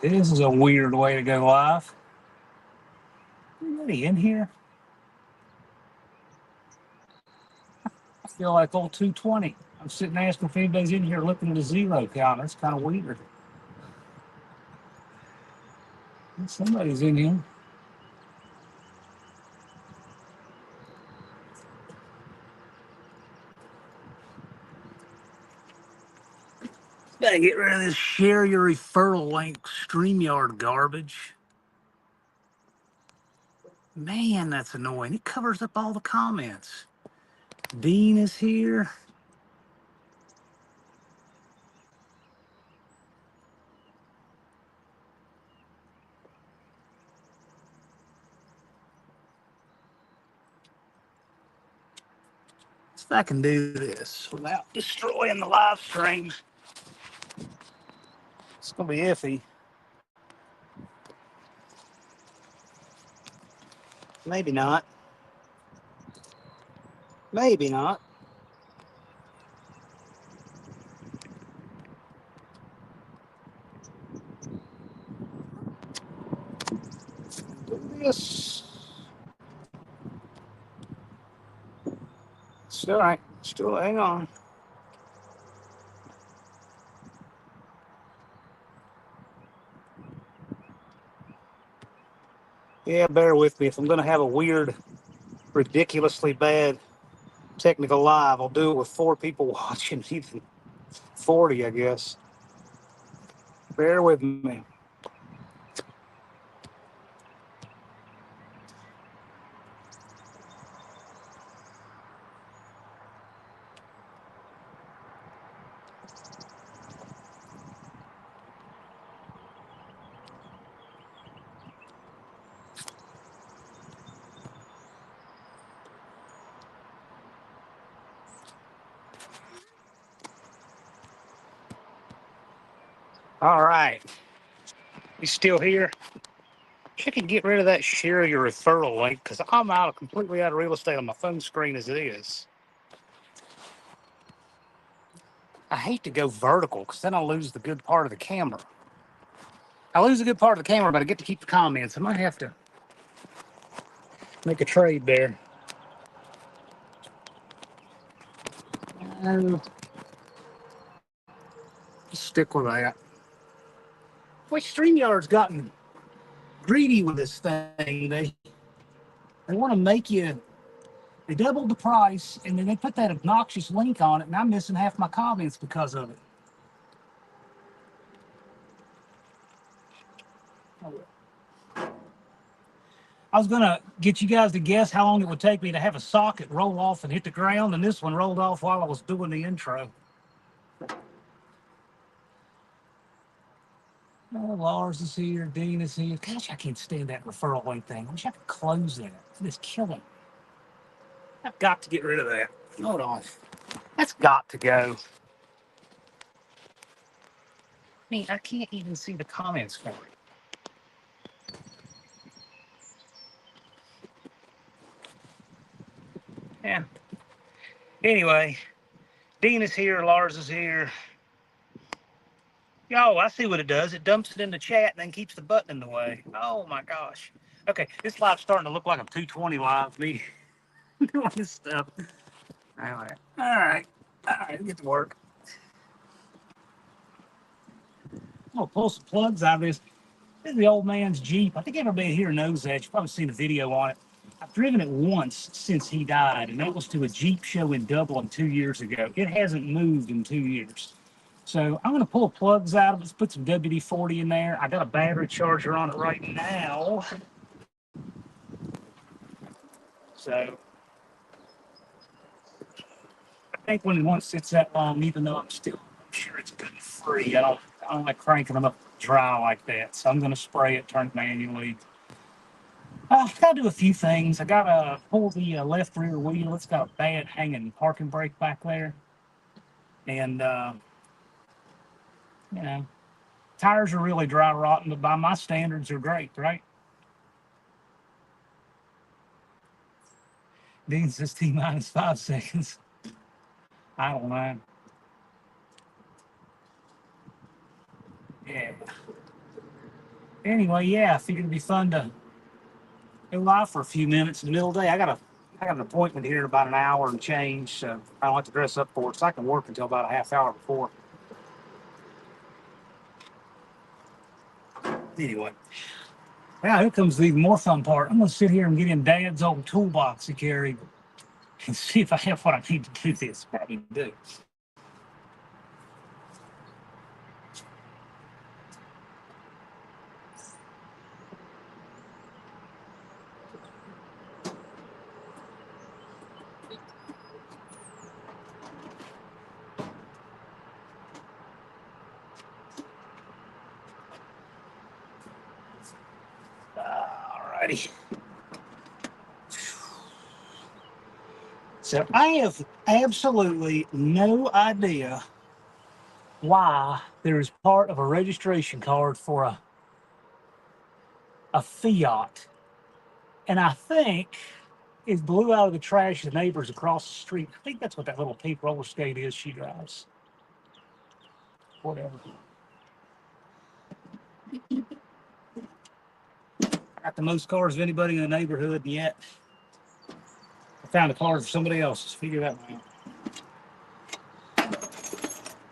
This is a weird way to go live. Anybody in here? I feel like old 220. I'm sitting asking if anybody's in here looking at a zero count. That's kind of weird. Somebody's in here. Gotta get rid of this share your referral link StreamYard garbage. Man, that's annoying. It covers up all the comments. Dean is here. If I can do this without destroying the live stream, it's gonna be iffy. Maybe not. Maybe not. Do this. Still right. Still hang on. Yeah, bear with me. If I'm gonna have a weird, ridiculously bad technical live, I'll do it with 4 people watching, even 40, I guess. Bear with me. All right. You still here? You can get rid of that share your referral link because I'm completely out of real estate on my phone screen as it is. I hate to go vertical because then I'll lose the good part of the camera. I lose a good part of the camera, but I get to keep the comments. I might have to make a trade there. And stick with that. Boy, StreamYard's gotten greedy with this thing. They want to make you. They doubled the price, and then they put that obnoxious link on it, and I'm missing half my comments because of it. I was going to get you guys to guess how long it would take me to have a socket roll off and hit the ground, and this one rolled off while I was doing the intro. Oh, Lars is here. Dean is here. Gosh, I can't stand that referral link thing. I wish I could close that. It's killing. I've got to get rid of that. Hold on. That's got to go. I mean, I can't even see the comments for it. Yeah. Anyway, Dean is here. Lars is here. Oh, I see what it does. It dumps it in the chat and then keeps the button in the way. Oh my gosh. Okay, this live's starting to look like a 220 live. Me doing this stuff. Anyway, all right, get to work. I'm gonna pull some plugs out of this. This is the old man's Jeep. I think everybody here knows that. You've probably seen a video on it. I've driven it once since he died, and that was to a Jeep show in Dublin 2 years ago. It hasn't moved in 2 years. So I'm going to pull plugs out of it. Let's put some WD-40 in there. I got a battery charger on it right now. So I think when one sits that long, even though I'm sure it's good and free, I don't like cranking them up dry like that. So I'm going to spray it, turn it manually. I got to do a few things. I got to pull the left rear wheel. It's got a bad hanging parking brake back there. And, you know, tires are really dry rotten, but by my standards, they're great, right? Dean says T minus 5 seconds. I don't know. Yeah. Anyway, yeah, I figured it'd be fun to go live for a few minutes in the middle of the day. I got an appointment here in about an hour and change, so I don't have to dress up for it. So I can work until about a half hour before. Anyway, now here comes the even more fun part. I'm gonna sit here and get in Dad's old toolbox he carried and see if I have what I need to do this. What I need to do. Alrighty. So I have absolutely no idea why there is part of a registration card for a Fiat. And I think it blew out of the trash of the neighbors across the street. I think that's what that little pink roller skate is she drives. Whatever. I got the most cars of anybody in the neighborhood, and yet I found a car for somebody else's. Figure that one out.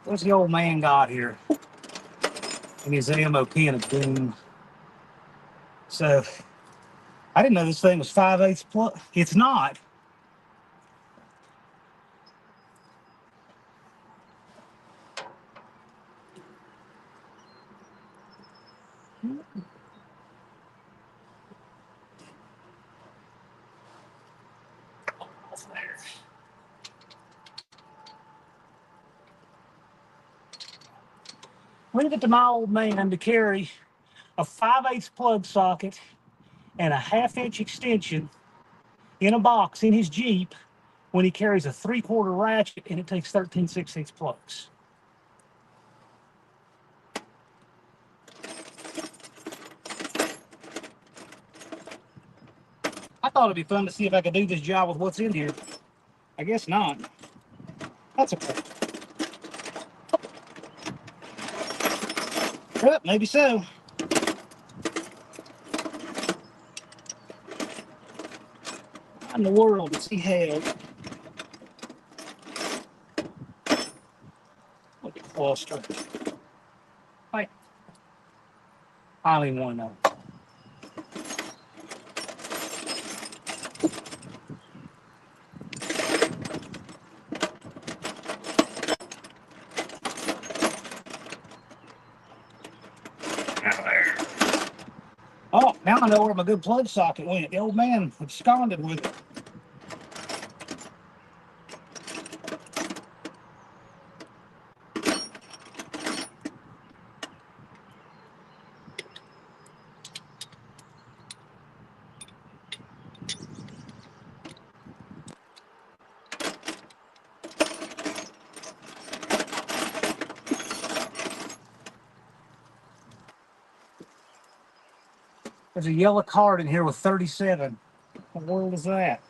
What's the old man got here in his ammo can of doom? So I didn't know this thing was 5/8 plug. It's not. Leave it to my old man to carry a 5/8 plug socket and a half-inch extension in a box in his Jeep when he carries a 3/4 ratchet and it takes 13 6/8 plugs. I thought it'd be fun to see if I could do this job with what's in here. I guess not. That's okay. Well, maybe so. How in the world does he have? Look at cluster. Like, I don't even want to know. Oh, now I know where my good plug socket went. The old man absconded with it. There's a yellow card in here with 37. What the world is that?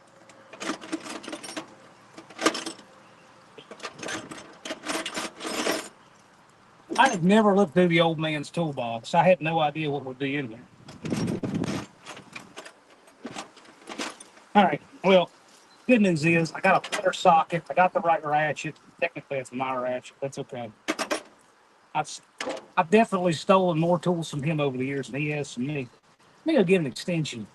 I had never looked through the old man's toolbox. I had no idea what would be in there. All right. Well, good news is I got a better socket. I got the right ratchet. Technically, it's my ratchet. That's okay. I've, I've definitely stolen more tools from him over the years than he has from me. Maybe I'll get an extension.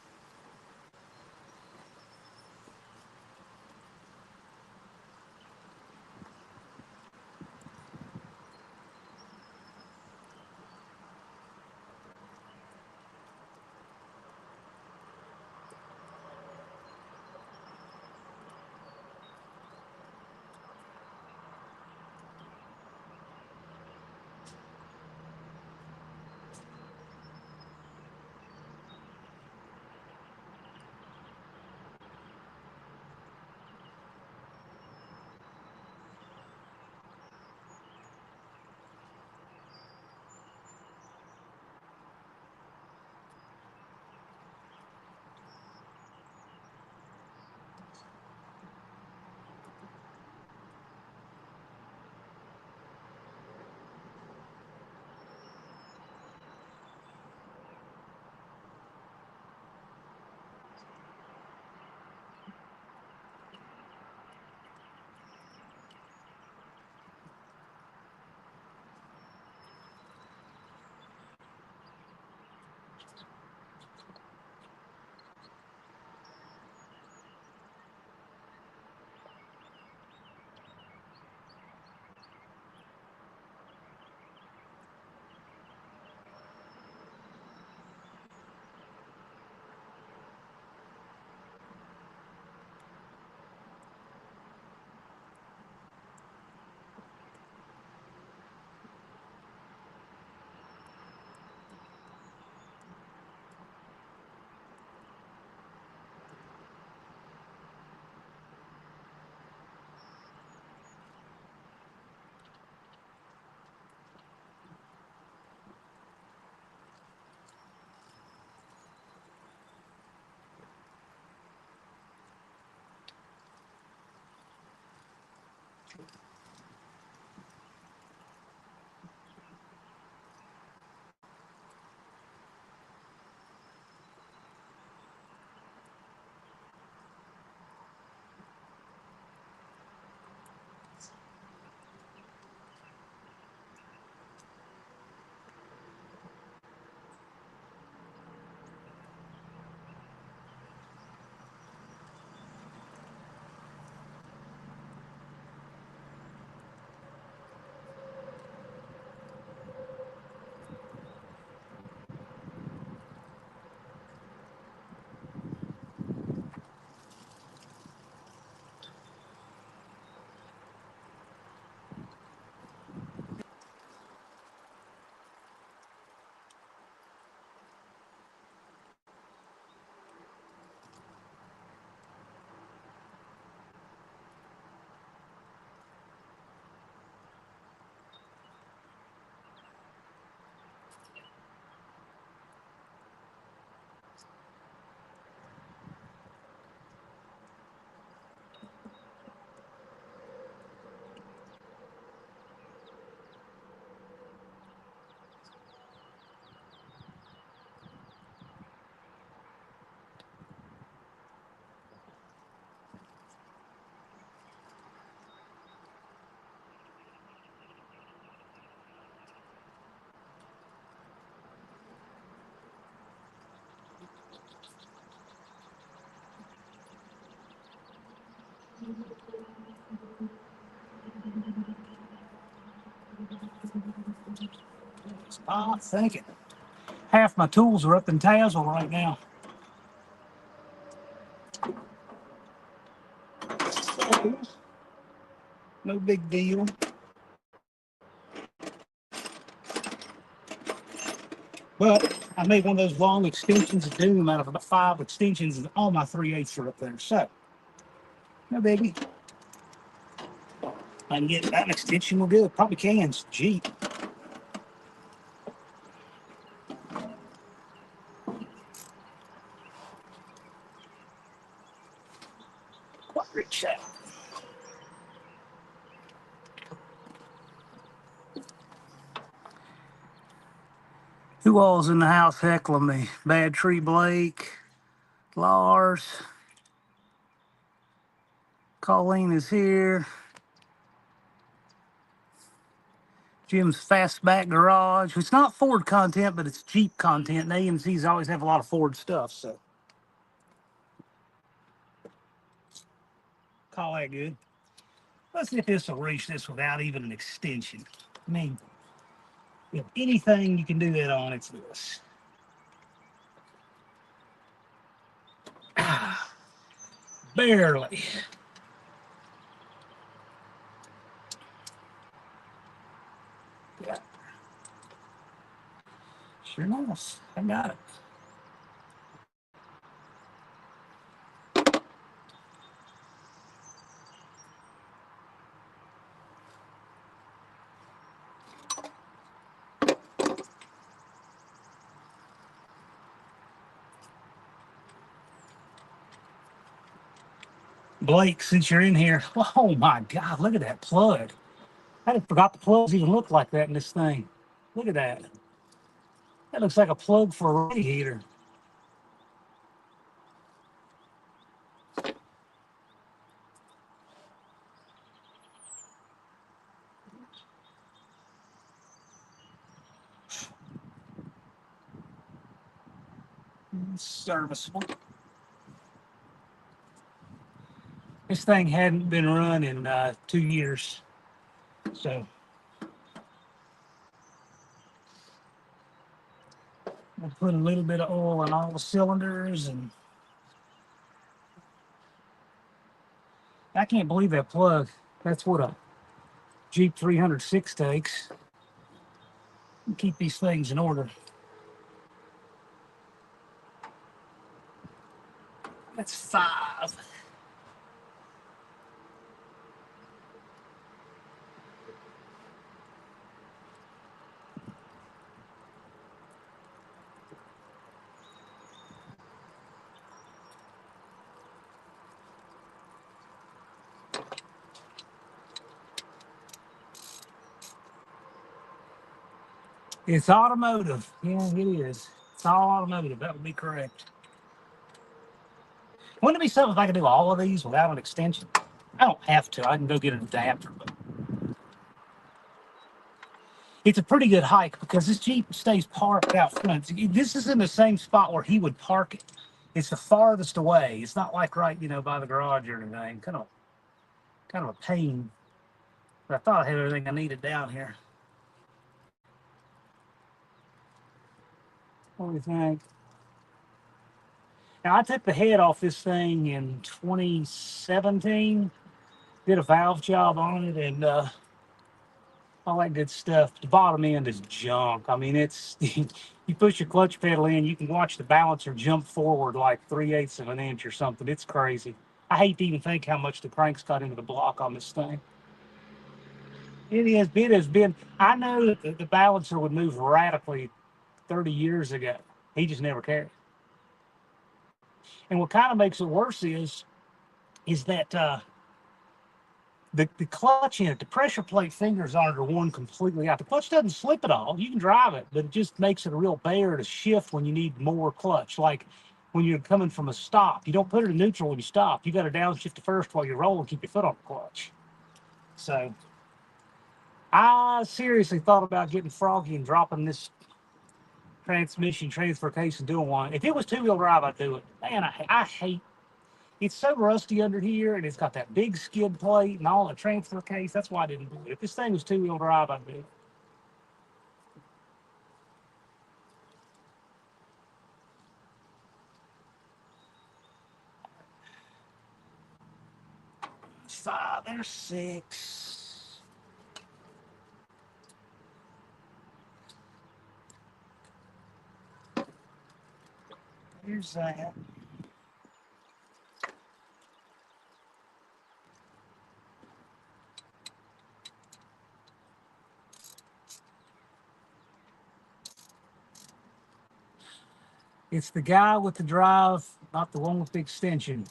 I'm thinking. Half my tools are up in Tazewell right now. No big deal. But I made one of those long extensions of Doom out of about 5 extensions, and all my 3/8 are up there. So, no biggie. I can get that extension will good. Probably can. It's Jeep. Quite rich out. Who all's in the house heckling me? Bad Tree Blake, Lars, Colleen is here. Jim's Fastback Garage. It's not Ford content, but it's Jeep content. And AMC's always have a lot of Ford stuff, so call that good. Let's see if this will reach this without even an extension. I mean, if anything you can do that on, it's this. Barely. Yeah. Sure enough, I got it. Blake, since you're in here, oh my God, look at that plug. I forgot the plugs even look like that in this thing. Look at that. That looks like a plug for a radiator. Serviceable. This thing hadn't been run in 2 years. So we'll put a little bit of oil in all the cylinders, and I can't believe that plug. That's what a Jeep 306 takes. Keep these things in order. That's 5. It's automotive. Yeah, it is. It's all automotive. That would be correct. Wouldn't it be something if I could do all of these without an extension? I don't have to. I can go get an adapter, but it's a pretty good hike because this Jeep stays parked out front. This is in the same spot where he would park it. It's the farthest away. It's not like right, by the garage or anything. Kind of a pain. But I thought I had everything I needed down here. What do you think? Now I took the head off this thing in 2017. Did a valve job on it and all that good stuff. The bottom end is junk. I mean, it's you push your clutch pedal in, you can watch the balancer jump forward like 3/8 of an inch or something. It's crazy. I hate to even think how much the cranks got into the block on this thing. It has been. I know that the balancer would move radically 30 years ago. He just never cared. And what kind of makes it worse is that the clutch in it, the pressure plate fingers aren't worn completely out. The clutch doesn't slip at all. You can drive it, but it just makes it a real bear to shift when you need more clutch. Like when you're coming from a stop, you don't put it in neutral when you stop. You got to downshift to first while you roll and keep your foot on the clutch. So I seriously thought about getting froggy and dropping this transmission transfer case and doing one. If it was two-wheel drive, I'd do it. Man, I hate it's so rusty under here, and it's got that big skid plate and all the transfer case. That's why I didn't do it. If this thing was two-wheel drive, I'd do it. Five, there's six. Here's that. It's the guy with the drive, not the one with the extension.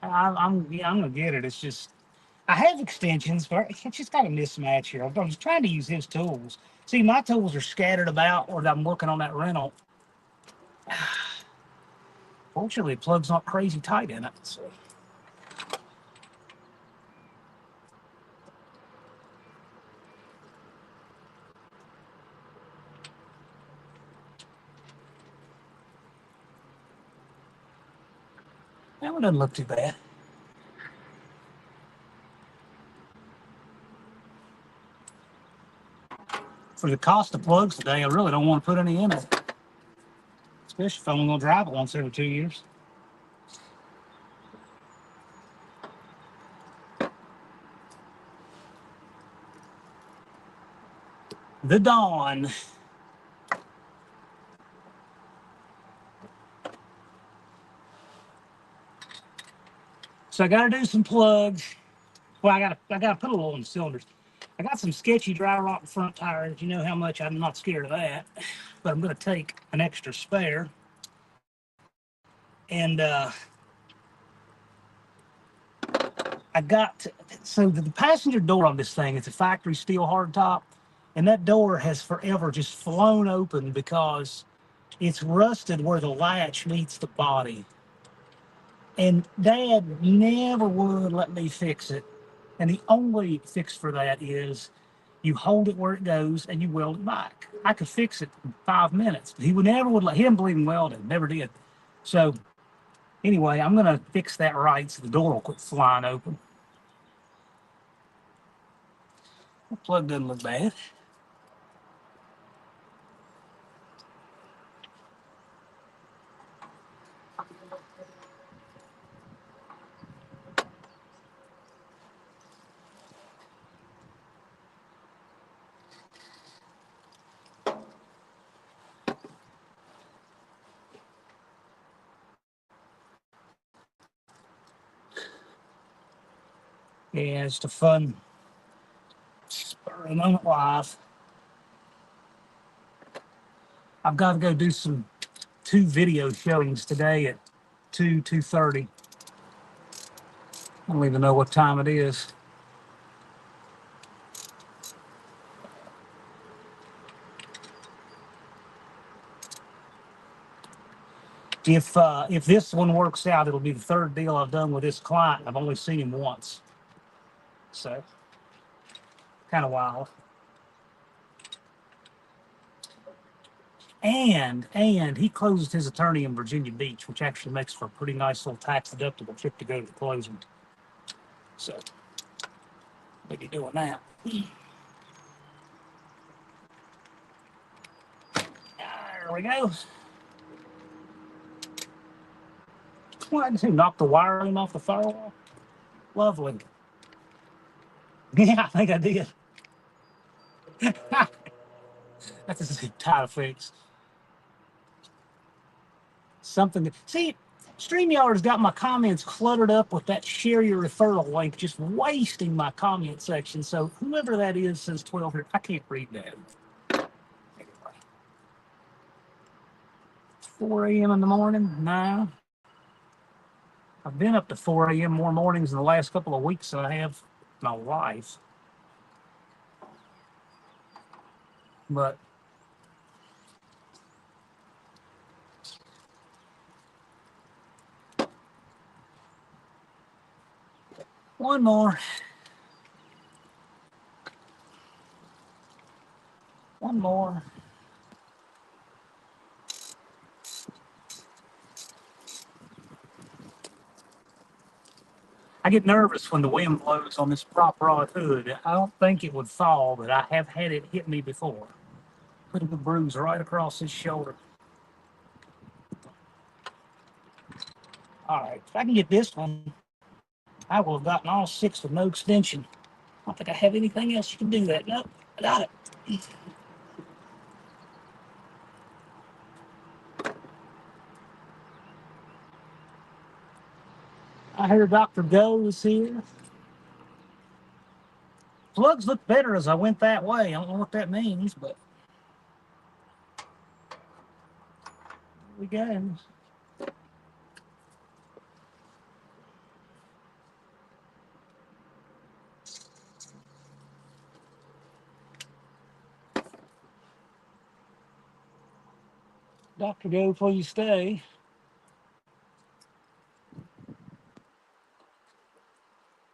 I'm gonna get it. It's just I have extensions, but it's just got a mismatch here. I'm just trying to use his tools. See, my tools are scattered about where I'm working on that rental. Fortunately, the plug's not crazy tight in it. So. That one doesn't look too bad. For the cost of plugs today, I really don't want to put any in it. Especially if I'm going to drive it once every 2 years. The Dawn. So I got to do some plugs. Well, I gotta put a little in the cylinders. I got some sketchy dry rot front tires. You know how much I'm not scared of that. But I'm going to take an extra spare. And I got so the passenger door on this thing, it's a factory steel hardtop, and that door has forever just flown open because it's rusted where the latch meets the body. And Dad never would let me fix it. And the only fix for that is you hold it where it goes and you weld it back. I could fix it in 5 minutes, but he would never would let him believe in welding, never did. So anyway, I'm gonna fix that right so the door will quit flying open. The plug doesn't look bad. Yeah, it's a fun spur of the moment live. I've got to go do two video showings today at 2:30. I don't even know what time it is. If this one works out, it'll be the third deal I've done with this client. I've only seen him once, so kind of wild. And he closed his attorney in Virginia Beach, which actually makes for a pretty nice little tax deductible trip to go to the closing. So we'll be doing that. There we go. What? Who knocked the wiring off the firewall? Lovely. Yeah, I think I did. That's a zip tie to fix. Something that, see, StreamYard's got my comments cluttered up with that share your referral link, just wasting my comment section. So whoever that is says 1200, I can't read that. Anyway. 4 a.m. in the morning? No. I've been up to 4 a.m. more mornings in the last couple of weeks than I have my life. But one more. One more. I get nervous when the wind blows on this prop rod hood. I don't think it would fall, but I have had it hit me before. Put a bruise right across his shoulder. All right, if I can get this one, I will have gotten all 6 with no extension. I don't think I have anything else you can do that. Nope, I got it. I hear Dr. Go is here. Plugs look better as I went that way. I don't know what that means, but here we go. Dr. Go, please stay.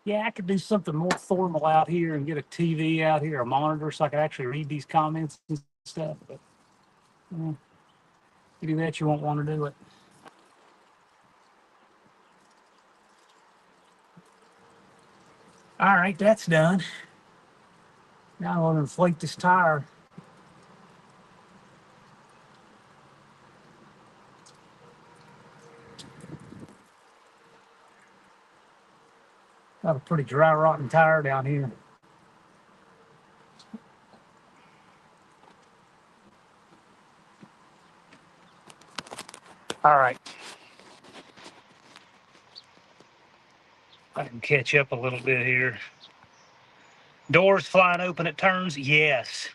Yeah, I could do something more formal out here and get a TV out here, a monitor, so I could actually read these comments and stuff. But you do that, you won't want to do it. All right, that's done. Now I'm going to inflate this tire. Got a pretty dry, rotten tire down here. All right. I can catch up a little bit here. Doors flying open at turns? Yes.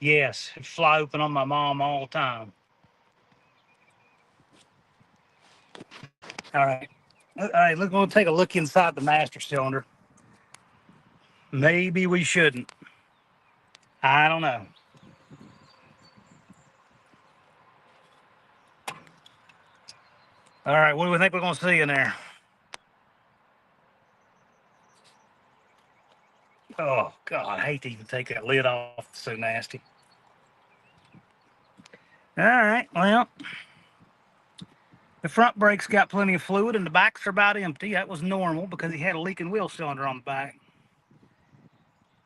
Yes. It fly open on my mom all the time. All right. All right, look, we'll take a look inside the master cylinder. Maybe we shouldn't. I don't know. All right, what do we think we're going to see in there? Oh, God, I hate to even take that lid off. It's so nasty. All right, well, the front brakes got plenty of fluid and the backs are about empty. That was normal because he had a leaking wheel cylinder on the back.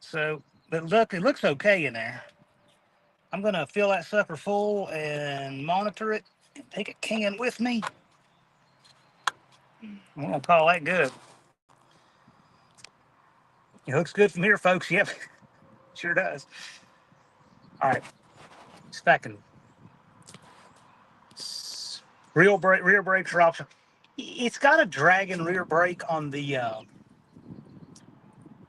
So, but look, it looks okay in there. I'm going to fill that sucker full and monitor it and take a can with me. I'm going to call that good. It looks good from here, folks. Yep, sure does. All right, stacking. Rear brakes are optional. It's got a dragging rear brake on the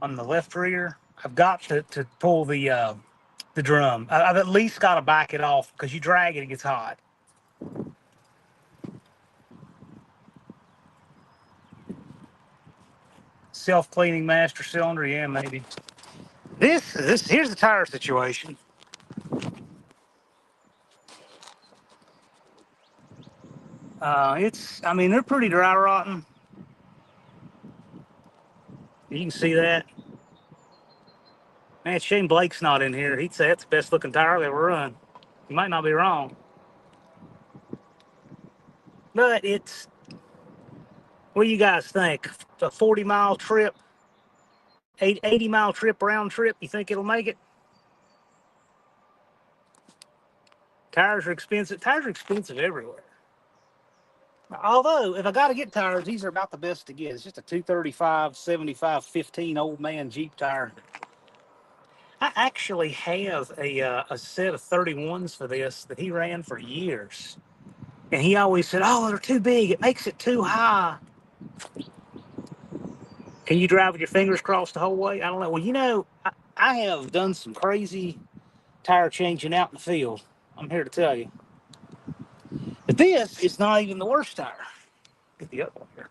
left rear. I've got to pull the drum. I've at least got to back it off because you drag it, it gets hot. Self-cleaning master cylinder, yeah, maybe. This here's the tire situation. I mean, they're pretty dry rotting. You can see that. Man, Shane Blake's not in here. He'd say that's the best looking tire I've ever run. You might not be wrong. But it's, what do you guys think? A 40-mile trip, 80-mile trip, round trip, you think it'll make it? Tires are expensive. Tires are expensive everywhere. Although, if I got to get tires, these are about the best to get. It's just a 235, 75, 15 old man Jeep tire. I actually have a set of 31s for this that he ran for years. And he always said, oh, they're too big. It makes it too high. Can you drive with your fingers crossed the whole way? I don't know. Well, I have done some crazy tire changing out in the field. I'm here to tell you. But this is not even the worst tire. Get the other one here.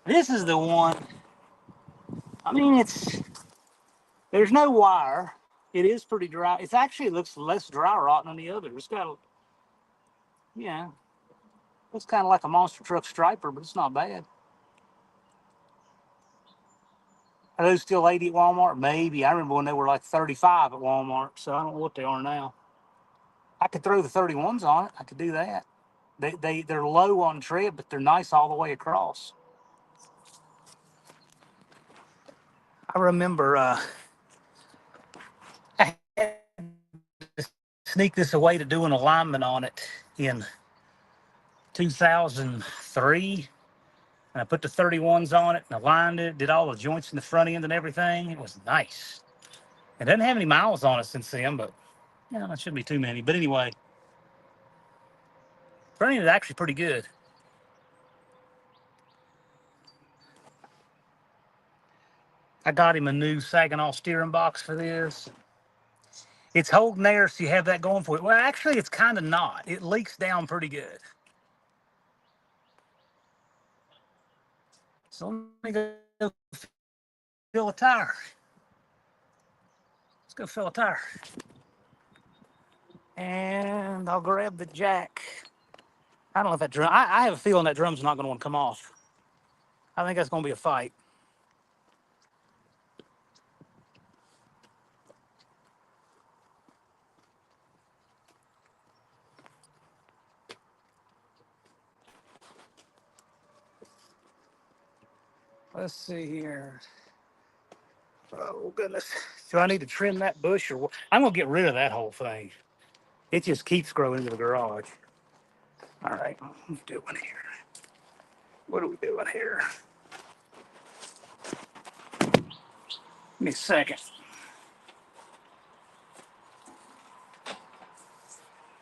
This is the one. I mean, there's no wire. It is pretty dry. It actually looks less dry rotting than the other. It's got looks kind of like a monster truck striper, but it's not bad. Are those still 80 at Walmart? Maybe. I remember when they were like 35 at Walmart, so I don't know what they are now. I could throw the 31s on it. I could do that. They're low on tread, but they're nice all the way across. I remember I had to sneak this away to do an alignment on it in 2003. And I put the 31s on it and aligned it, did all the joints in the front end and everything. It was nice. It doesn't have any miles on it since then, but yeah, that shouldn't be too many. But anyway, running is actually pretty good. I got him a new Saginaw steering box for this. It's holding there, so you have that going for it. Well, actually, it's kind of not. It leaks down pretty good. So let me go fill a tire. Let's go fill a tire. And I'll grab the jack. I don't know if that drum, I have a feeling that drum's not going to want to come off. I think that's going to be a fight. Let's see here. Oh, goodness. Do I need to trim that bush or what? I'm going to get rid of that whole thing. It just keeps growing into the garage. All right, what are we doing here? What are we doing here? Give me a second.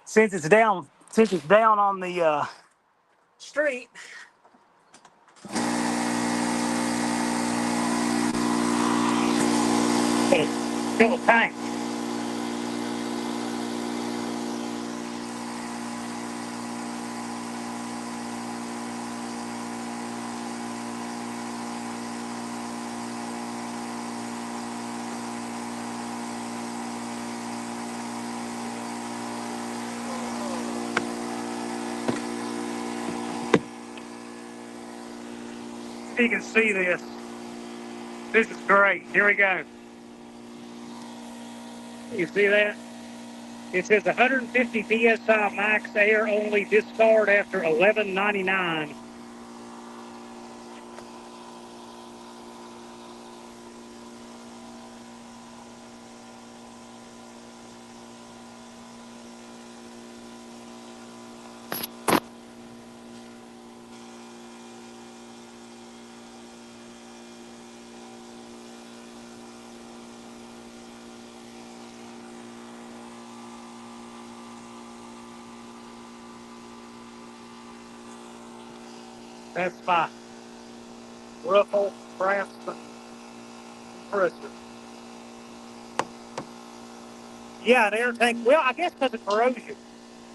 Since it's down on the street, it's fill a tank. You can see this. This is great. Here we go. You see that? It says 150 psi max air only. Discard after 11.99. That's my Ruffle Craftsman compressor. Yeah, an air tank. Well, I guess because of corrosion.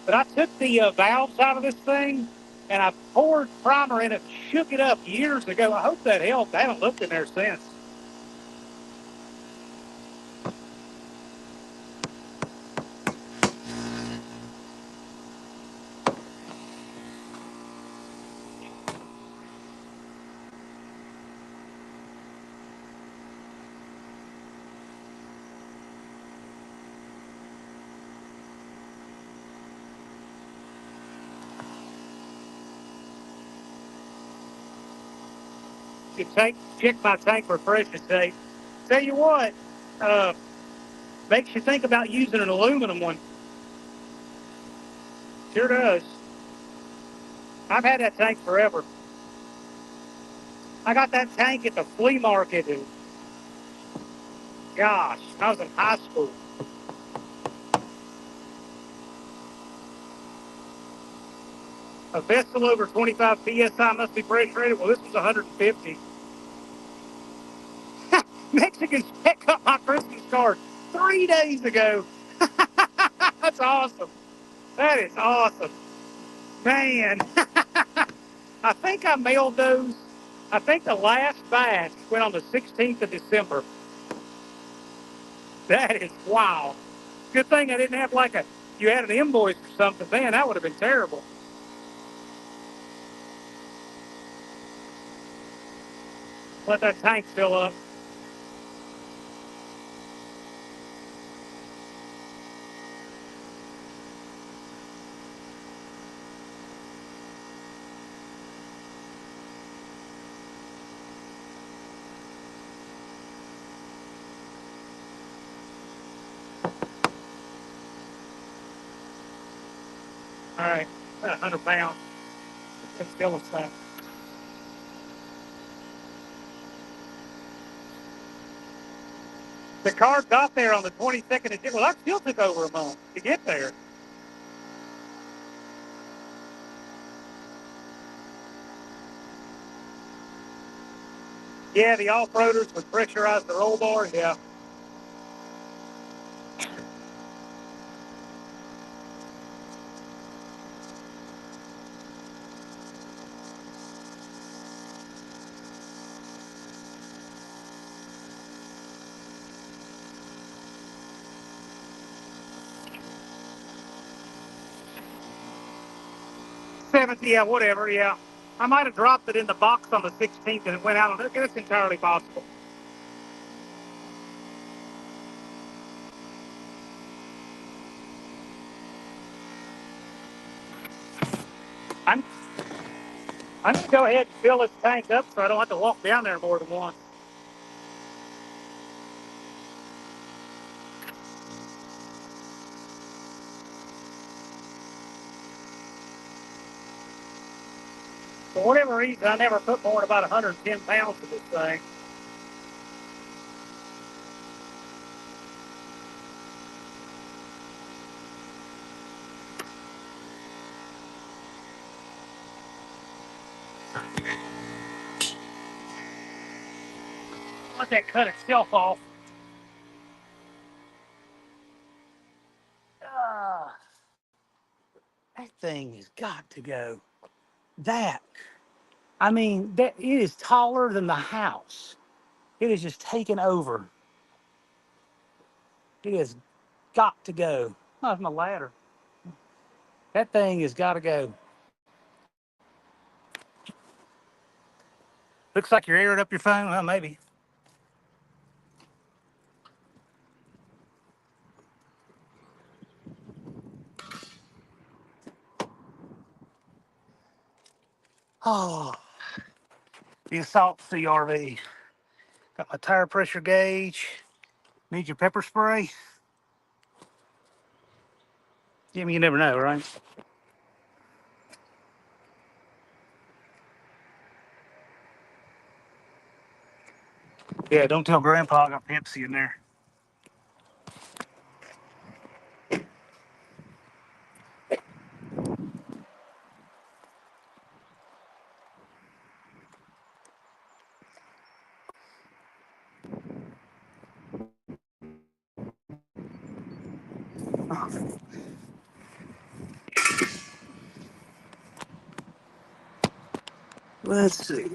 But I took the valves out of this thing and I poured primer in it, shook it up years ago. I hope that helped. I haven't looked in there since. You check my tank for pressure tape. Tell you what, uh, makes you think about using an aluminum one. Sure does. I've had that tank forever. I got that tank at the flea market, and gosh, I was in high school. A vessel over 25 psi must be pressure rated. Well, this was 150. Mexicans picked up my Christmas card 3 days ago. That's awesome. That is awesome. Man, I think I mailed those. I think the last batch went on the 16th of December. That is wow. Good thing I didn't have like you had an invoice or something, man, that would have been terrible. Let that tank fill up. All right, about 100 pounds. Let's fill this thing. The car got there on the 22nd of January. Well, that still took over a month to get there. Yeah, the off-roaders would pressurize the roll bar. Yeah. Yeah, whatever, yeah. I might have dropped it in the box on the 16th and it went out on it. That's entirely possible. I'm I'm gonna go ahead and fill this tank up so I don't have to walk down there more than once. For whatever reason, I never put more than about 110 pounds of this thing. Let that cut itself off. Ah, that thing has got to go. That, I mean, that it is taller than the house. It is just taken over. It has got to go. Oh, that's my ladder. That thing has got to go. Looks like you're airing up your phone. Well, maybe. Oh, the Assault CRV. Got my tire pressure gauge. Need your pepper spray. Jimmy, you never know, right? Yeah, don't tell Grandpa I got Pepsi in there. Let's see.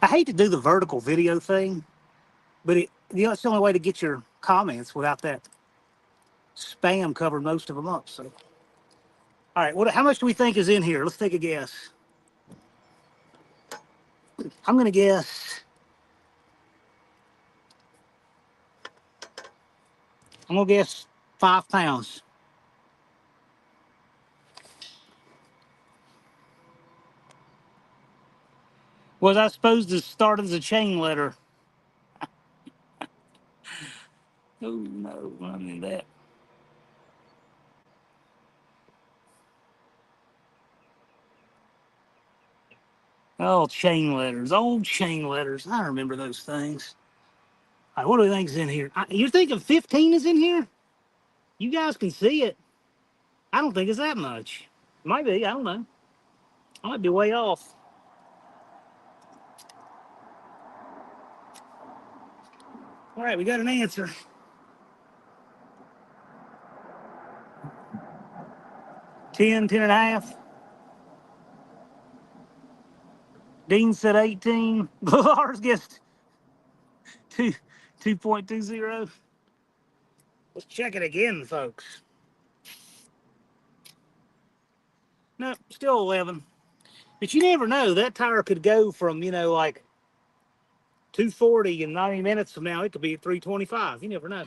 I hate to do the vertical video thing, but it's the only way to get your comments without that spam covering most of them up. So, all right, how much do we think is in here? Let's take a guess. I'm gonna guess. I'm gonna guess 5 pounds. Was I supposed to start as a chain letter? Oh no, I knew that. Oh, chain letters, old chain letters. I remember those things. All right, what do you think's in here? You're thinking 15 is in here? You guys can see it. I don't think it's that much. Might be. I don't know. I might be way off. All right, we got an answer. 10, 10 and a half. Dean said 18. Lars guessed 2, 2.20. Let's check it again, folks. No, still 11. But you never know. That tire could go from, like 240 in 90 minutes from now. It could be at 325. You never know.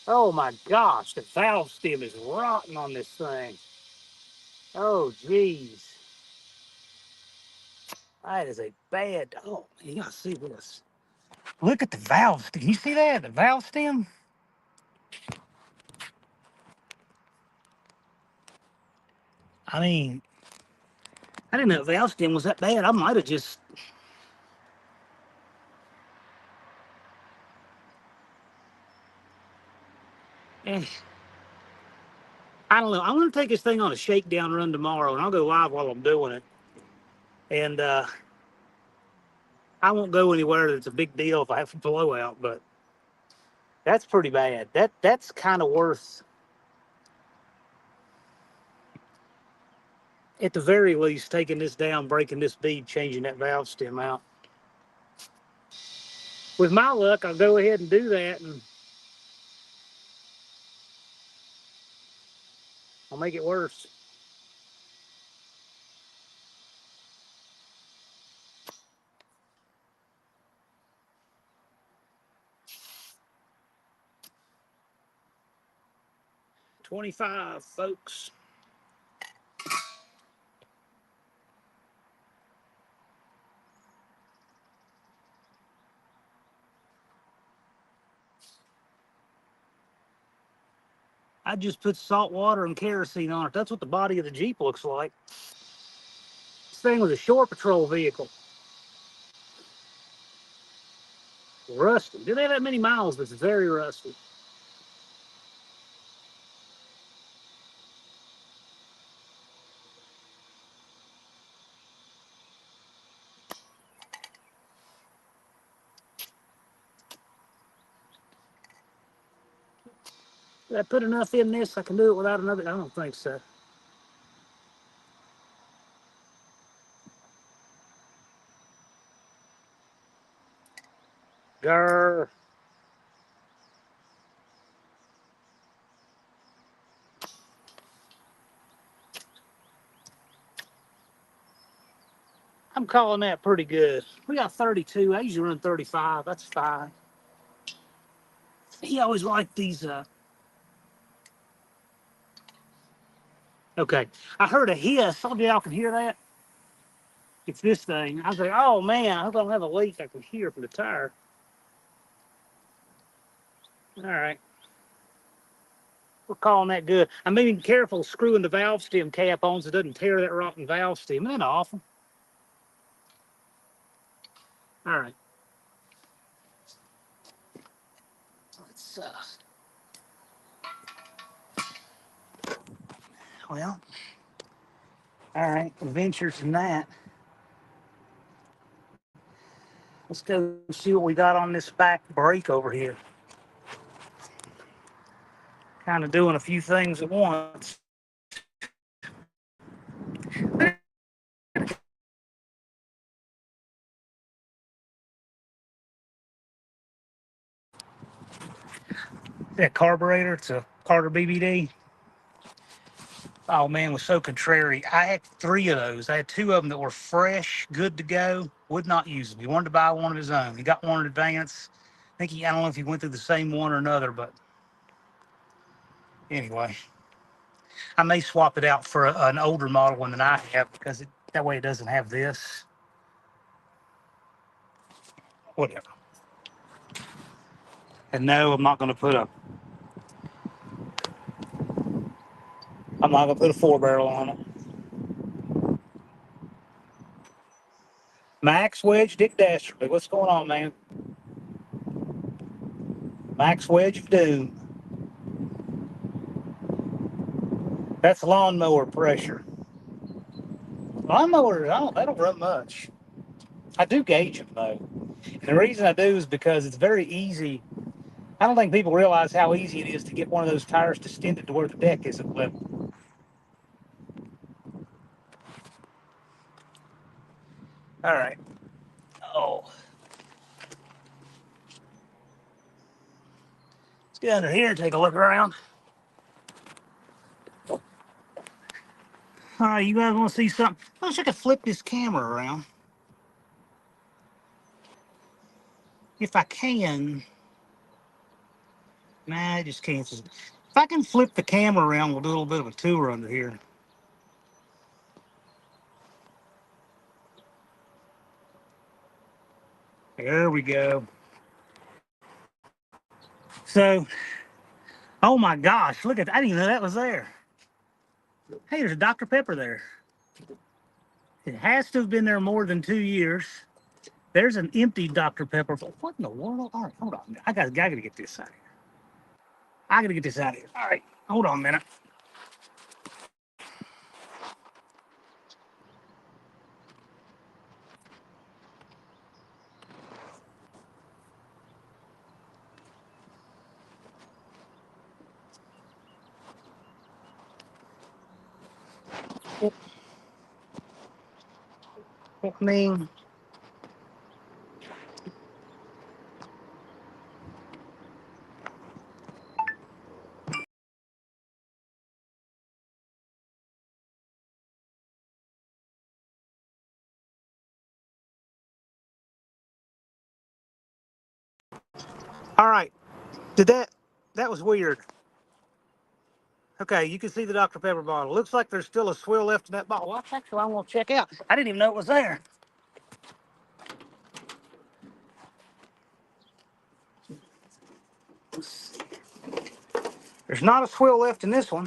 Oh my gosh, the valve stem is rotten on this thing. Oh, geez. That is a bad. Oh, you gotta see this. Look at the valve stem. You see that? The valve stem? I mean, I didn't know the valve stem was that bad. I might have just. Eh, I don't know. I'm going to take this thing on a shakedown run tomorrow, and I'll go live while I'm doing it. And I won't go anywhere that's a big deal if I have a blowout, but that's pretty bad. That's kind of worth, at the very least, taking this down, breaking this bead, changing that valve stem out. With my luck, I'll go ahead and do that, and I'll make it worse. $25, folks. I just put salt water and kerosene on it. That's what the body of the Jeep looks like. This thing was a shore patrol vehicle. Rusty. Didn't have that many miles, but it's very rusty. Did I put enough in this? I can do it without another. I don't think so. Grr. I'm calling that pretty good. We got 32. I usually run 35. That's fine. He always liked these. Okay. I heard a hiss. Some of y'all can hear that. It's this thing. I was like, oh man, I hope I don't have a leak. I can hear from the tire. All right. We're calling that good. I'm being careful screwing the valve stem cap on so it doesn't tear that rotten valve stem. Isn't that awful? All right. Let's, well, all right. Adventures in that. Let's go see what we got on this back brake over here. Kind of doing a few things at once. That carburetor, it's a Carter BBD. Oh man, was so contrary. I had three of those. I had two of them that were fresh, good to go. Would not use them. He wanted to buy one of his own. He got one in advance. I think I don't know if he went through the same one or another, but anyway, I may swap it out for an older model one than I have because that way it doesn't have this. Whatever. And no, I'm not gonna put a 4 barrel on it. Max Wedge, Dick Dastardly. What's going on, man? Max Wedge of Doom. That's lawnmower pressure. Lawnmowers, they don't run much. I do gauge them though. And the reason I do is because it's very easy. I don't think people realize how easy it is to get one of those tires distended to where the deck isn't level. All right. Oh, let's get under here and take a look around. All right, you guys want to see something? I wish I could flip this camera around. If I can. Nah, it just cancels. If I can flip the camera around, we'll do a little bit of a tour under here. There we go. So, oh my gosh, look at that. I didn't even know that was there. Hey, there's a Dr. Pepper there. It has to have been there more than 2 years. There's an empty Dr. Pepper. But what in the world? All right, hold on. I gotta get this out of here. I gotta get this out of here. All right, hold on a minute. I mean, all right. Did that was weird. Okay, you can see the Dr. Pepper bottle. Looks like there's still a swill left in that bottle. Well, actually, I want to check out. I didn't even know it was there. There's not a swill left in this one.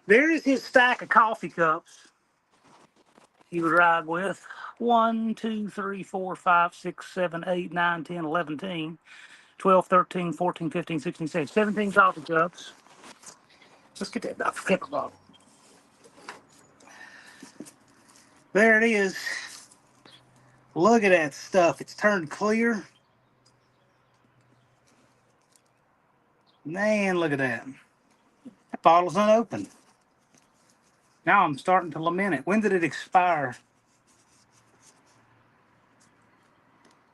There is his stack of coffee cups he would ride with. 1, 2, 3, 4, 5, 6, 7, 8, 9, 10, 11, 12, 13, 14, 15, 16, 17 coffee cups. Let's get that Dr. Pepper bottle. There it is. Look at that stuff. It's turned clear. Man, look at that. That bottle's unopened. Now I'm starting to lament it. When did it expire?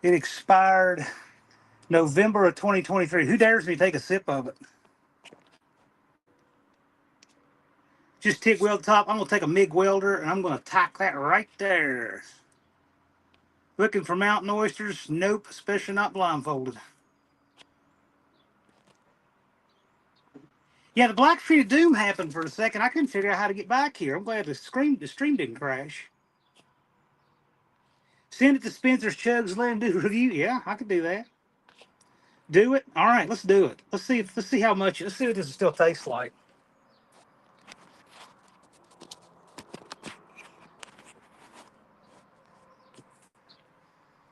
It expired November of 2023. Who dares me take a sip of it? Just TIG weld top. I'm going to take a MIG welder and I'm going to tack that right there. Looking for mountain oysters? Nope, especially not blindfolded. Yeah, the Black Street of Doom happened for a second. I couldn't figure out how to get back here. I'm glad the stream didn't crash. Send it to Spencer's Chugs. Let him do a review. Yeah, I could do that. Do it. All right, let's do it. Let's see how much. Let's see what this still tastes like.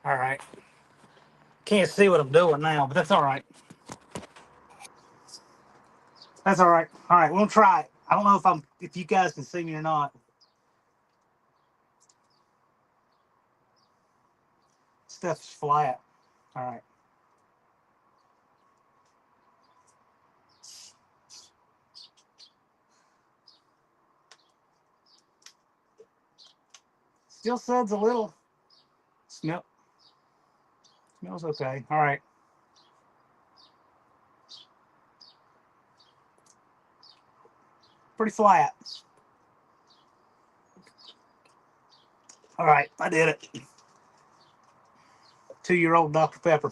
All right. Can't see what I'm doing now, but that's all right. That's all right. All right, we'll try it. I don't know if you guys can see me or not. Stuff's flat. All right. Still suds a little. Smells okay. All right. pretty flat. All right, I did it. 2-year-old Dr. Pepper.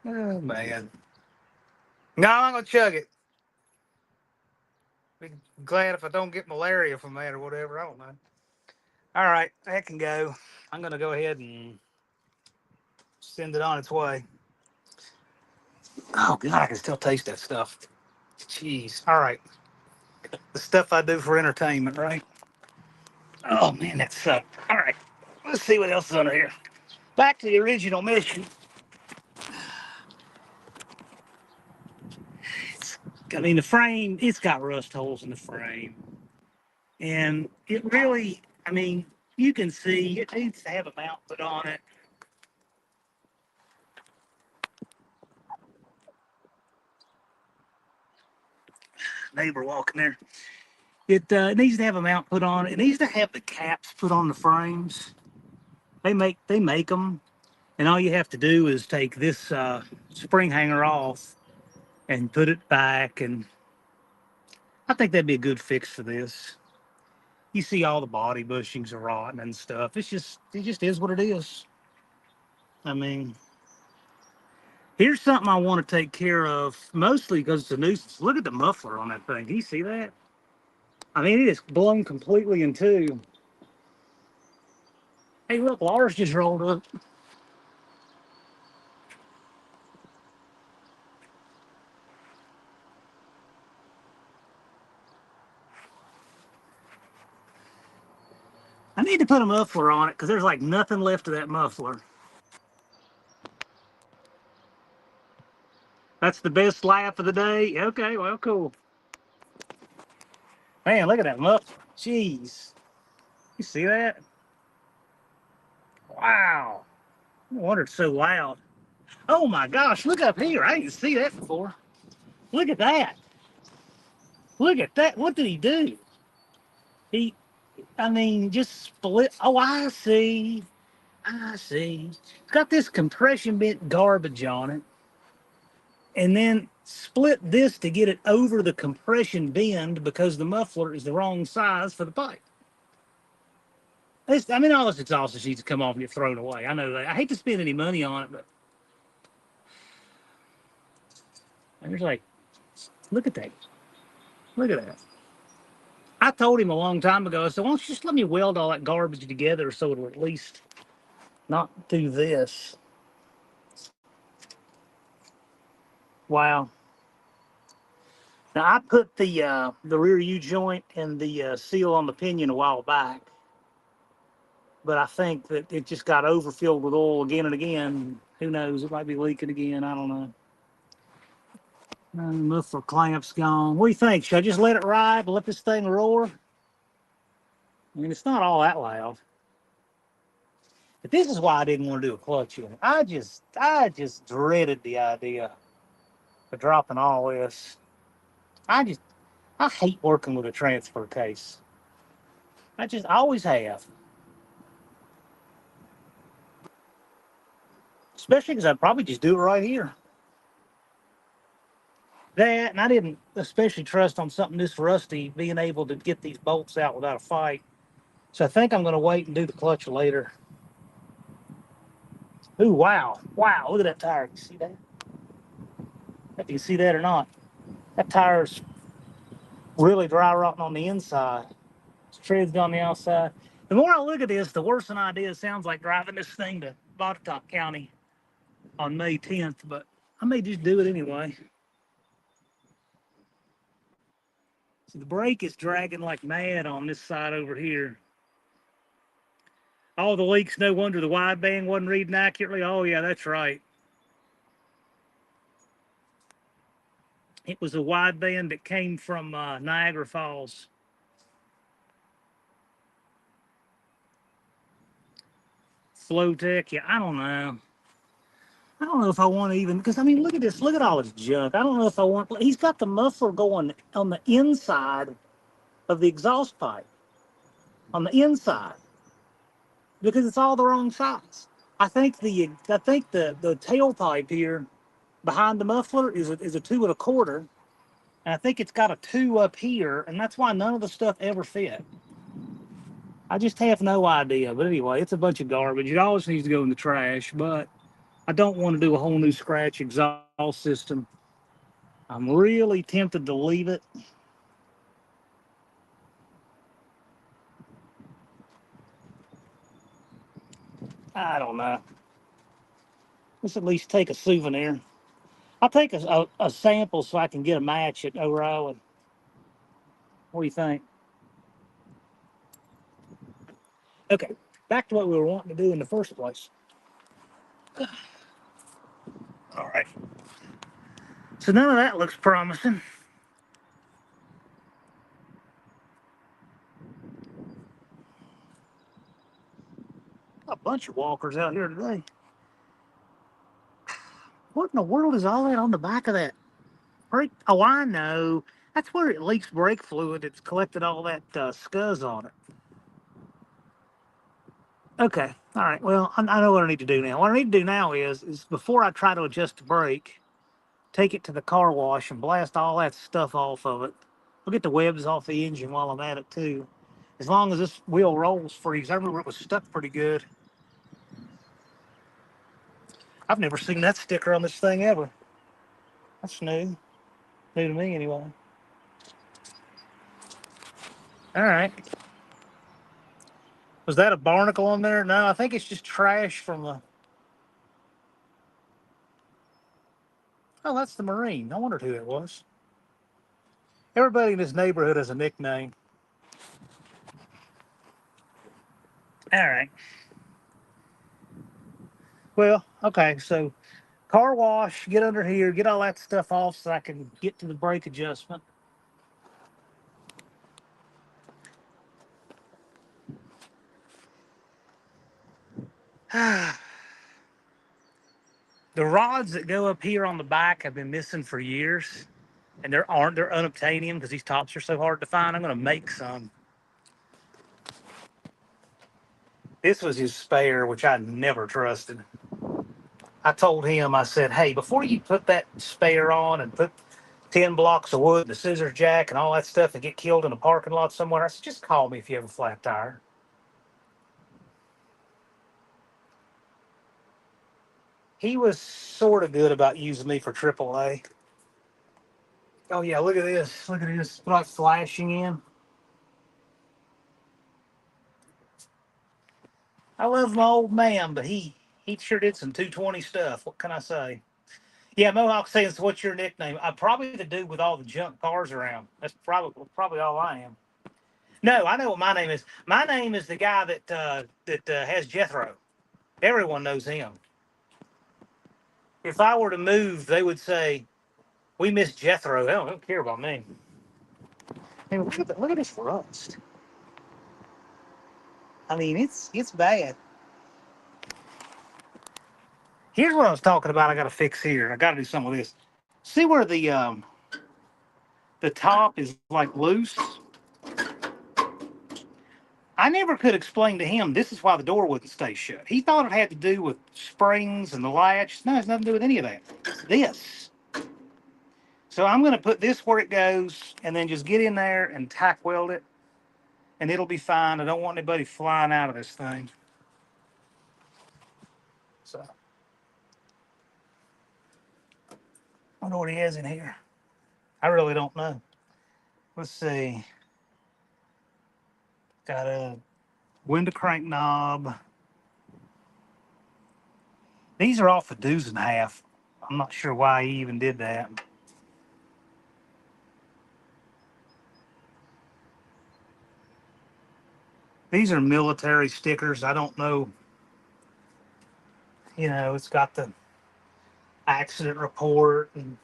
Oh, man. No, I'm going to chug it. Be glad if I don't get malaria from that or whatever. I don't know. All right, that can go. I'm going to go ahead and send it on its way. Oh, God, I can still taste that stuff. Jeez. All right. The stuff I do for entertainment, right? Oh, man, that sucked. All right. Let's see what else is under here. Back to the original mission. I mean, the frame, it's got rust holes in the frame. And it really, I mean, you can see it needs to have a mount put on it. Neighbor walking there. It needs to have a mount put on it. It needs to have the caps put on the frames. They make them, and all you have to do is take this spring hanger off and put it back. And I think that'd be a good fix for this. You see all the body bushings are rotten and stuff. It just is what it is. I mean, here's something I want to take care of, mostly because it's a nuisance. Look at the muffler on that thing. Do you see that? I mean, it is blown completely in two. Hey, look, Lars just rolled up. I need to put a muffler on it because there's like nothing left of that muffler. That's the best laugh of the day. Okay, well, cool. Man, look at that muffler. Jeez. You see that? Wow. No wonder it's so loud. Oh my gosh, look up here. I didn't see that before. Look at that. Look at that. What did he do? I mean, just split. Oh, I see. I see. It's got this compression bent garbage on it. And then split this to get it over the compression bend because the muffler is the wrong size for the pipe. I mean, all this exhaust needs to come off and get thrown away. I know that. I hate to spend any money on it, but there's like, look at that. Look at that. I told him a long time ago, I said, why don't you just let me weld all that garbage together so it'll at least not do this. Wow. Now, I put the rear U joint and the seal on the pinion a while back, but I think that it just got overfilled with oil again and again. Who knows? It might be leaking again. I don't know. Muffler clamp's gone. What do you think? Should I just let it ride, let this thing roar? I mean, it's not all that loud. But this is why I didn't want to do a clutch in. I just dreaded the idea of dropping all this. I hate working with a transfer case. I always have. Especially because I'd probably just do it right here. That, and I didn't especially trust on something this rusty being able to get these bolts out without a fight. So I think I'm going to wait and do the clutch later. Ooh, wow. Wow, look at that tire. You see that? If you see that or not. That tire's really dry rotting on the inside. It's treads on the outside. The more I look at this, the worse an idea it sounds like driving this thing to Botetourt County on May 10th, but I may just do it anyway. So the brake is dragging like mad on this side over here. All the leaks, no wonder the wideband wasn't reading accurately. Oh, yeah, that's right. It was a wideband that came from Niagara Falls. Flowtech, yeah, I don't know. I don't know if I want to even, because I mean, look at this. Look at all this junk. I don't know if I want, he's got the muffler going on the inside of the exhaust pipe. On the inside. Because it's all the wrong size. I think the tailpipe here behind the muffler is a 2 1/4, and I think it's got a two up here, and that's why none of the stuff ever fit. I just have no idea. But anyway, it's a bunch of garbage. It always needs to go in the trash. But I don't want to do a whole new scratch exhaust system. I'm really tempted to leave it. I don't know. Let's at least take a souvenir. I'll take a sample so I can get a match at O'Reilly. What do you think? Okay, back to what we were wanting to do in the first place. All right. So none of that looks promising. A bunch of walkers out here today. What in the world is all that on the back of that brake? Oh, I know. That's where it leaks brake fluid. It's collected all that scuzz on it. Okay. All right. Well, I know what I need to do now. What I need to do now is before I try to adjust the brake, take it to the car wash and blast all that stuff off of it. We'll get the webs off the engine while I'm at it too. As long as this wheel rolls free, 'cause I remember it was stuck pretty good. I've never seen that sticker on this thing ever. That's new to me anyway. All right. Was that a barnacle on there? No, I think it's just trash from the. Oh, that's the Marine. I wondered who it was. Everybody in this neighborhood has a nickname. All right. Well, okay. So car wash, get under here, get all that stuff off so I can get to the brake adjustment. The rods that go up here on the back have been missing for years, and they're unobtainium because these tops are so hard to find. I'm going to make some. This was his spare, which I never trusted. I told him, I said, hey, before you put that spare on and put 10 blocks of wood, the scissors jack, and all that stuff and get killed in a parking lot somewhere, I said, just call me if you have a flat tire. He was sort of good about using me for AAA. Oh, yeah, look at this. Look at this. Like flashing in. I love my old man, but he sure did some 220 stuff. What can I say? Yeah, Mohawk saying, so what's your nickname? I'm probably the dude with all the junk cars around. That's probably all I am. No, I know what my name is. My name is the guy that has Jethro. Everyone knows him. If I were to move, they would say, "We miss Jethro." They don't care about me. Hey, look at this rust. I mean, it's bad. Here's what I was talking about. I got to fix here. I got to do something with this. See where the top is like loose. I never could explain to him this is why the door wouldn't stay shut. He thought it had to do with springs and the latch. No, it's nothing to do with any of that. It's this. So I'm going to put this where it goes and then just get in there and tack weld it and it'll be fine. I don't want anybody flying out of this thing. So I don't know what he has in here. I really don't know. Let's see. Got a window crank knob. These are off a deuce and a half. I'm not sure why he even did that. These are military stickers. I don't know. It's got the accident report and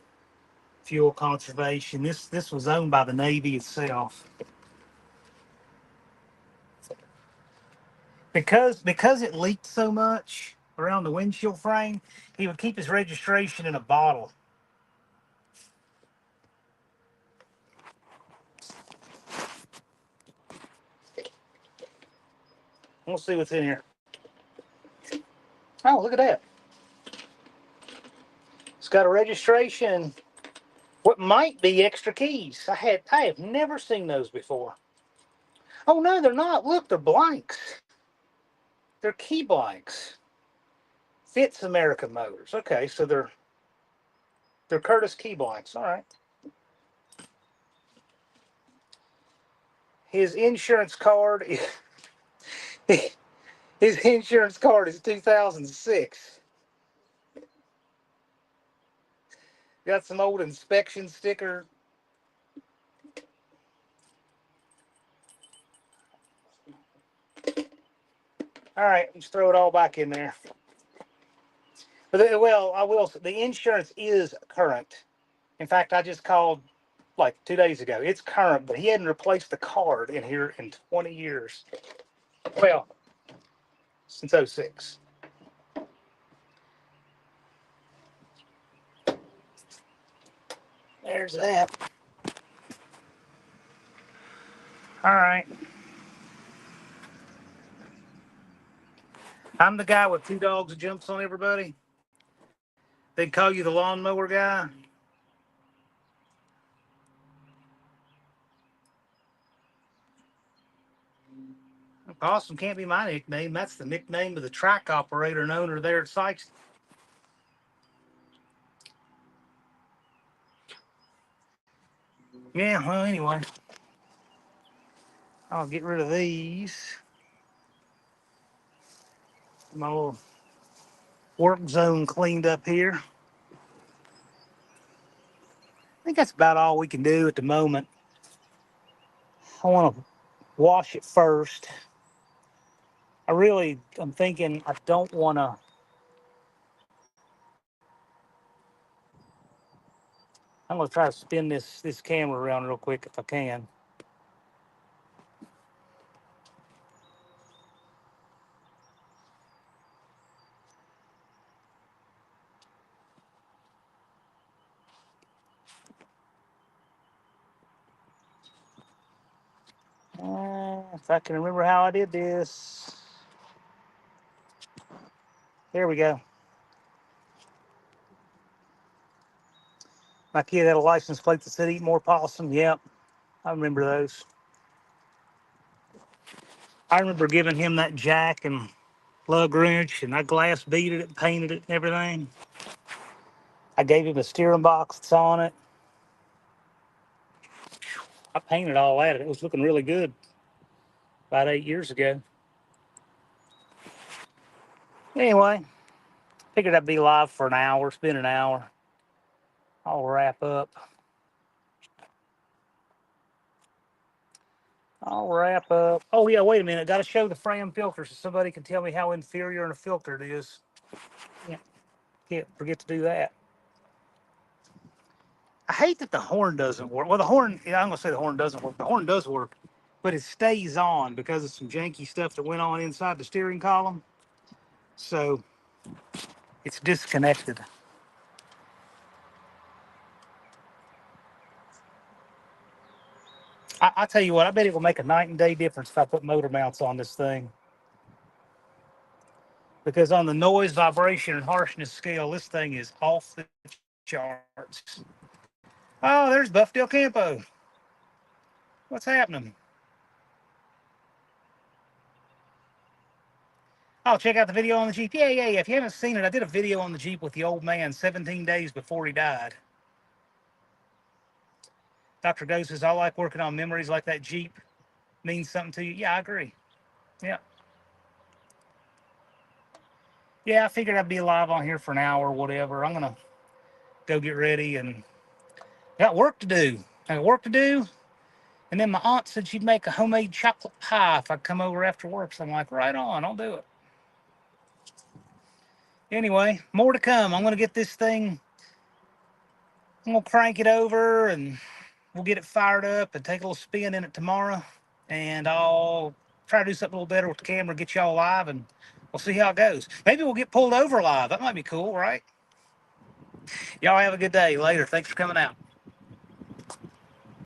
fuel conservation. This was owned by the Navy itself. Because it leaked so much around the windshield frame, he would keep his registration in a bottle. We'll see what's in here. Oh, look at that. It's got a registration. What might be extra keys. I have never seen those before. Oh no, they're not. Look, they're blanks. They're key blanks. Fitz American Motors. Okay, so they're Curtis key blanks. All right. His insurance card is his insurance card is 2006. Got some old inspection sticker. All right, let's throw it all back in there. But well, I will. The insurance is current. In fact, I just called like 2 days ago. It's current, but he hadn't replaced the card in here in 20 years. Well, since '06. There's that. All right. I'm the guy with two dogs that jumps on everybody. They call you the lawnmower guy. Awesome can't be my nickname. That's the nickname of the track operator and owner there at Sykes. Yeah, well, anyway, I'll get rid of these. My little work zone cleaned up here. I think that's about all we can do at the moment. I want to wash it first. I'm thinking I don't want to. I'm going to try to spin this camera around real quick if I can. If I can remember how I did this. There we go. My kid had a license plate that said eat more possum. Yep, I remember those. I remember giving him that jack and lug wrench, and I glass beaded it, painted it, and everything. I gave him a steering box that's on it. I painted all that. It was looking really good about 8 years ago. Anyway, figured I'd be live for an hour. It's been an hour. I'll wrap up. Oh, yeah, wait a minute. Got to show the Fram filter so somebody can tell me how inferior in a filter it is. Can't forget to do that. I hate that the horn doesn't work. Well, the horn, yeah, I'm going to say the horn doesn't work. The horn does work, but it stays on because of some janky stuff that went on inside the steering column. So it's disconnected. I tell you what, I bet it will make a night and day difference if I put motor mounts on this thing. Because on the noise, vibration, and harshness scale, this thing is off the charts. Oh, there's Buff Del Campo. What's happening? Oh, check out the video on the Jeep. Yeah. If you haven't seen it, I did a video on the Jeep with the old man 17 days before he died. Dr. Go says, I like working on memories like that Jeep means something to you. Yeah, I agree. Yeah. Yeah, I figured I'd be live on here for an hour or whatever. I'm going to go get ready and got work to do. I got work to do. And then my aunt said she'd make a homemade chocolate pie if I'd come over after work. So I'm like, right on, I'll do it. Anyway, more to come. I'm going to get this thing, I'm going to crank it over and we'll get it fired up and take a little spin in it tomorrow. And I'll try to do something a little better with the camera, get y'all live, and we'll see how it goes. Maybe we'll get pulled over live. That might be cool, right? Y'all have a good day. Later. Thanks for coming out.